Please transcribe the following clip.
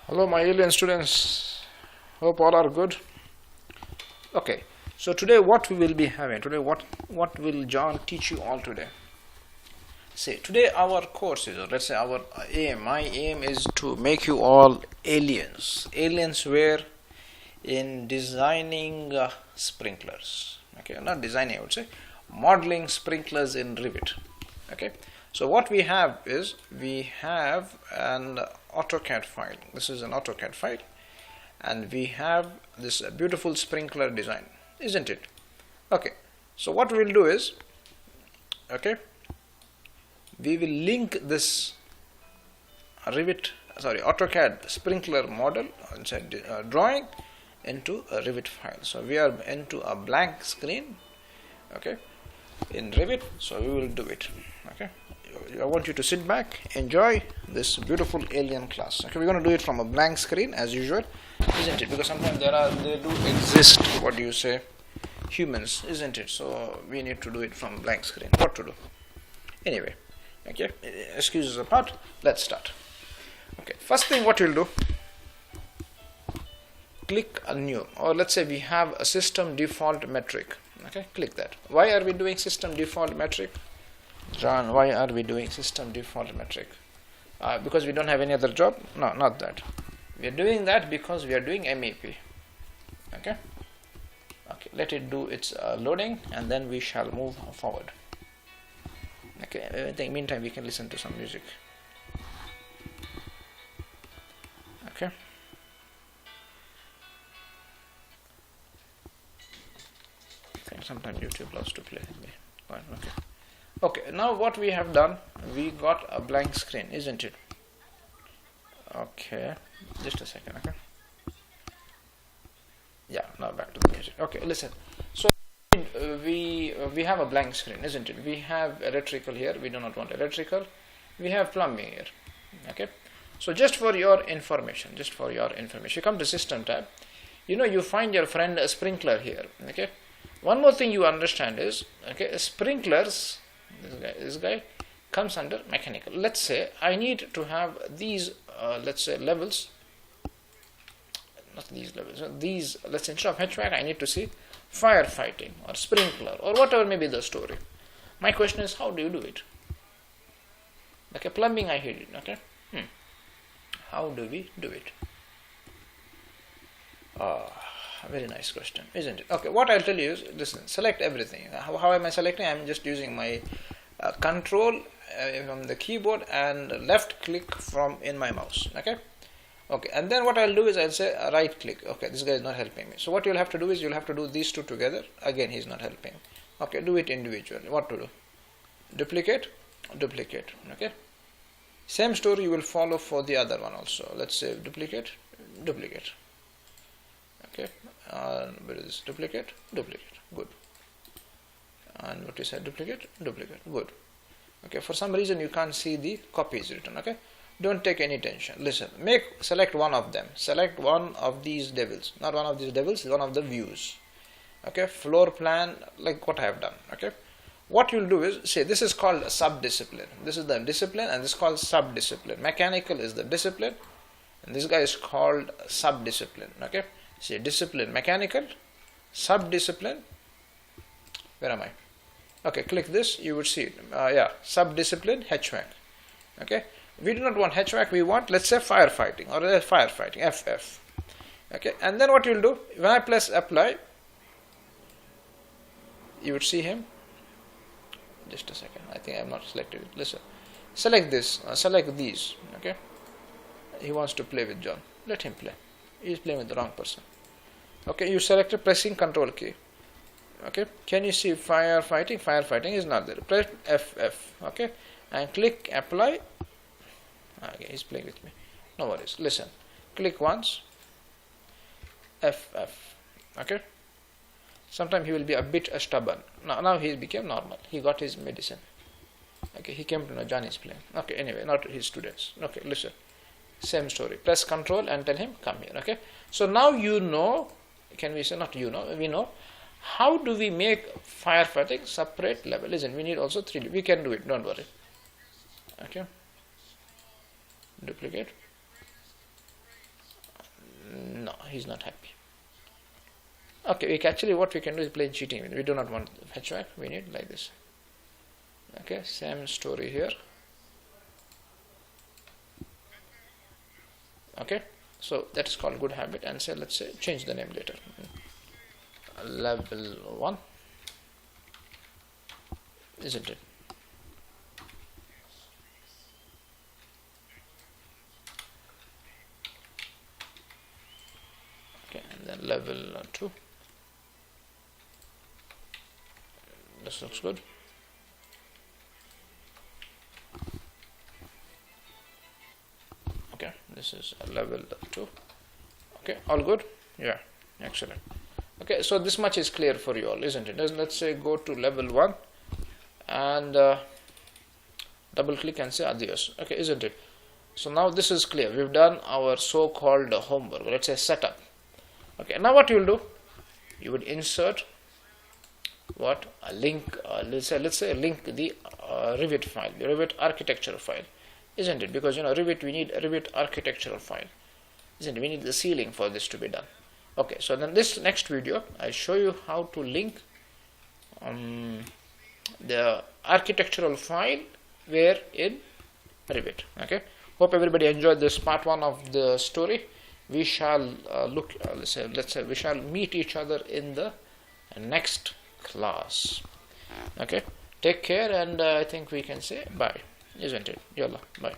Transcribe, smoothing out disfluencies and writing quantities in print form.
Hello my alien students, hope all are good. Okay, so today what we will be having, what will John teach you all today? Say today our course is, let's say our aim, my aim is to make you all aliens where in designing sprinklers, okay, not designing, I would say modeling sprinklers in Revit. Okay, so what we have is we have an AutoCAD file. This is an AutoCAD file, and we have this beautiful sprinkler design, isn't it? Okay, so what we'll do is, okay, we will link this AutoCAD sprinkler model inside drawing into a Revit file. So we are into a blank screen, okay, in Revit. So we will do it. Okay, I want you to sit back, enjoy this beautiful alien class. Okay, we're going to do it from a blank screen as usual, isn't it? Because sometimes they do exist, what do you say, humans, isn't it? So we need to do it from blank screen. What to do? Anyway, okay, excuses apart, let's start. Okay, first thing what you'll do, click a new, or let's say we have a system default metric. Okay, click that. Why are we doing system default metric? John, why are we doing system default metric? Because we don't have any other job? No, not that. We are doing that because we are doing MEP. Okay, okay, let it do its loading, and then we shall move forward. Okay, in the meantime we can listen to some music. Okay, I think sometimes YouTube loves to play. Fine, okay. Okay, now what we have done, we got a blank screen, isn't it? Okay, just a second. Okay, yeah, now back to the music. Okay, listen. So we have a blank screen, isn't it? We have electrical here. We do not want electrical. We have plumbing here. Okay, so just for your information, you come to System tab. You find your friend a sprinkler here. Okay, one more thing you understand is, okay, sprinklers. This guy comes under mechanical. Let's say I need to have these, let's say levels, not these levels, these, let's say instead of HVAC I need to see firefighting or sprinkler or whatever may be the story. My question is, how do you do it? Okay, plumbing I hate it. Okay, how do we do it? Very nice question, isn't it? Okay, what I'll tell you is, listen, select everything. How am I selecting? I'm just using my control from the keyboard and left click from in my mouse. Okay, okay, and then what I'll do is I'll say right click. Okay, this guy is not helping me. So what you'll have to do is you'll have to do these two together. Again, he's not helping. Okay, do it individually. What to do? Duplicate, duplicate. Okay, same story you will follow for the other one also. Let's say duplicate, duplicate. Okay, where is this? Duplicate, duplicate, good. And what is that? Duplicate, duplicate, good. Okay, for some reason you can't see the copies written. Okay, don't take any tension. Listen, select one of them. Select one of these devils, not one of these devils, one of the views. Okay, floor plan, like what I have done. Okay, what you'll do is, say this is called a sub-discipline. This is the discipline, and this is called sub-discipline. Mechanical is the discipline, and this guy is called sub-discipline. Okay. See, discipline mechanical, sub-discipline, where am I? Okay, click this, you would see it. Yeah, sub-discipline HVAC. Okay, we do not want HVAC, we want, let's say, firefighting or firefighting, FF. Okay, and then what you'll do, when I press apply, you would see him. Just a second, I think I have not selected it. Listen, select this, select these. Okay, he wants to play with John, let him play. He is playing with the wrong person. Okay, you selected pressing control key. Okay, can you see firefighting? Firefighting is not there. Press FF. Okay, and click apply. Okay, he's playing with me. No worries. Listen, click once. FF. Okay. Sometimes he will be a bit stubborn. Now he became normal. He got his medicine. Okay, he came to know John is playing. Okay, anyway, not his students. Okay, listen. Same story. Press control and tell him come here. Okay, so now you know, can we say, not you know, we know how do we make firefighting separate level. Listen, we need also 3D. We can do it, don't worry. Okay, duplicate, he's not happy. Okay, we actually what we can do is play cheating. We do not want HVAC, we need like this. Okay, same story here. Okay, so that's called good habit, and say let's say change the name later. Level 1, isn't it? Okay, and then level 2. This looks good. Okay, this is a level 2. Okay, all good? Yeah, excellent. Okay, so this much is clear for you all, isn't it? Let's say go to level 1 and double click and say adios. Okay, isn't it? So now this is clear. We've done our so-called homework. Let's say setup. Okay, now what you will do? You would insert what a link. Let's say link the Revit file, the Revit architecture file, isn't it? Because Revit, we need a Revit architectural file, isn't it? We need the ceiling for this to be done. Okay, so then this next video I'll show you how to link the architectural file where in Revit. Okay, hope everybody enjoyed this part 1 of the story. We shall let's say we shall meet each other in the next class. Okay, take care, and I think we can say bye, isn't it? Yalla, bye.